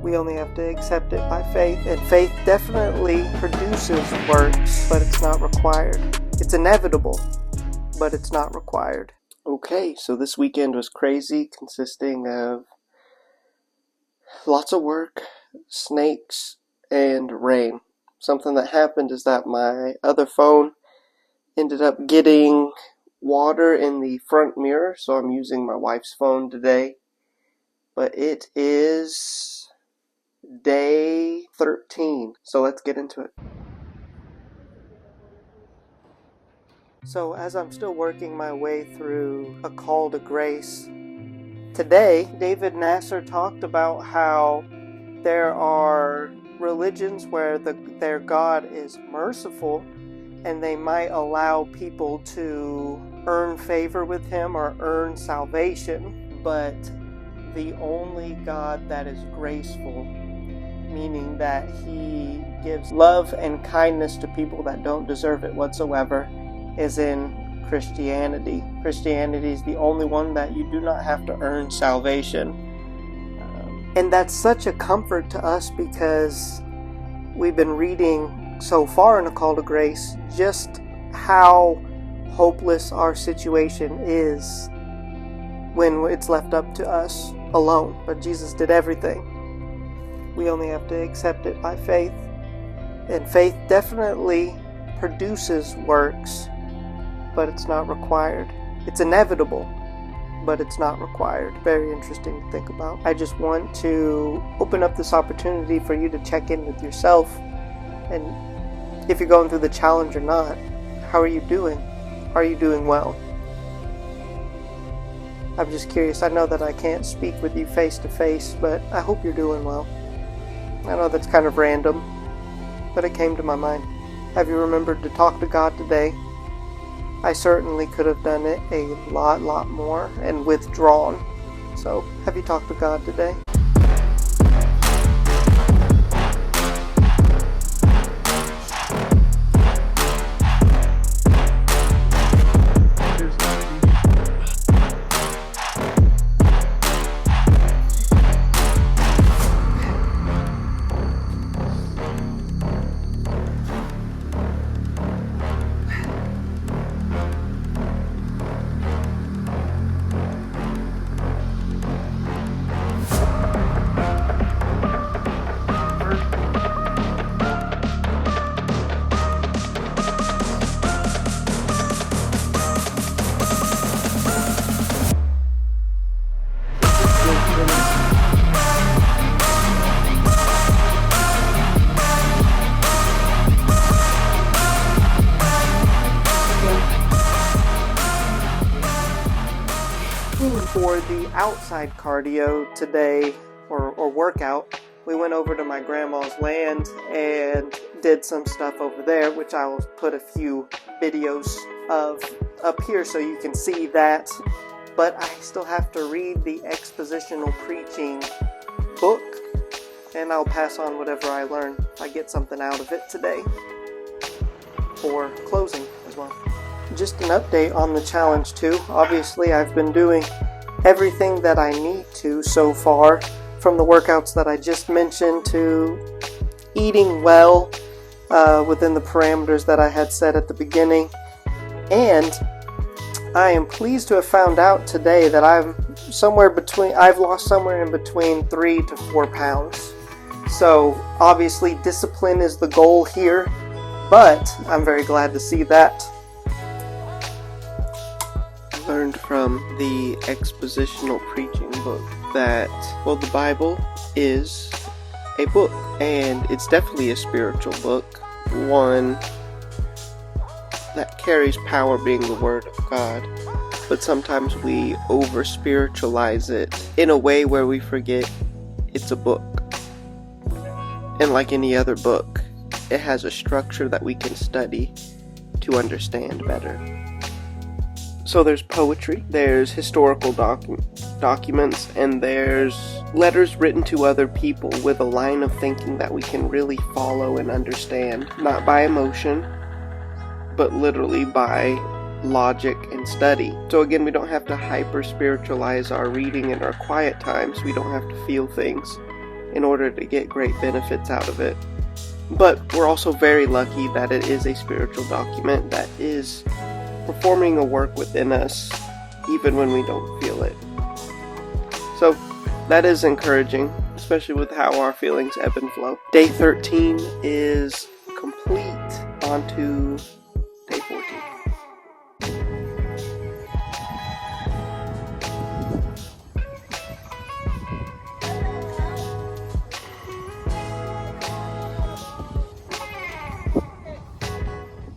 We only have to accept it by faith, and faith definitely produces works, but it's not required. It's inevitable, but it's not required. Okay, so this weekend was crazy, consisting of lots of work, snakes, and rain. Something that happened is that my other phone ended up getting water in the front mirror, so I'm using my wife's phone today. But it is day 13, so let's get into it. So as I'm still working my way through A Call to Grace, today David Nasser talked about how there are religions where their God is merciful and they might allow people to earn favor with him or earn salvation, but the only God that is graceful, meaning that he gives love and kindness to people that don't deserve it whatsoever, is in Christianity. Christianity is the only one that you do not have to earn salvation. And that's such a comfort to us because we've been reading so far in A Call to Grace just how hopeless our situation is when it's left up to us alone. But Jesus did everything. We only have to accept it by faith. And faith definitely produces works, but it's not required. It's inevitable, but it's not required. Very interesting to think about. I just want to open up this opportunity for you to check in with yourself, and if you're going through the challenge or not, how are you doing? Are you doing well? I'm just curious. I know that I can't speak with you face to face, but I hope you're doing well. I know that's kind of random, but it came to my mind. Have you remembered to talk to God today? I certainly could have done it a lot more and withdrawn. So, have you talked to God today? For the outside cardio today, or workout, we went over to my grandma's land and did some stuff over there, which I will put a few videos of up here so you can see that. But I still have to read the expositional preaching book, and I'll pass on whatever I learn if I get something out of it today, for closing as well. Just an update on the challenge too. Obviously, I've been doing everything that I need to so far, from the workouts that I just mentioned to eating well within the parameters that I had set at the beginning. And I am pleased to have found out today that I've lost somewhere in between 3 to 4 pounds. So obviously discipline is the goal here, but I'm very glad to see that. Learned from the expositional preaching book that, well, the Bible is a book, and it's definitely a spiritual book, one that carries power, being the Word of God, but sometimes we over-spiritualize it in a way where we forget it's a book. And like any other book, it has a structure that we can study to understand better. So there's poetry, there's historical documents, and there's letters written to other people with a line of thinking that we can really follow and understand, not by emotion, but literally by logic and study. So again, we don't have to hyper-spiritualize our reading in our quiet times. We don't have to feel things in order to get great benefits out of it. But we're also very lucky that it is a spiritual document that is performing a work within us even when we don't feel it. So that is encouraging, especially with how our feelings ebb and flow. Day 13 is complete. On to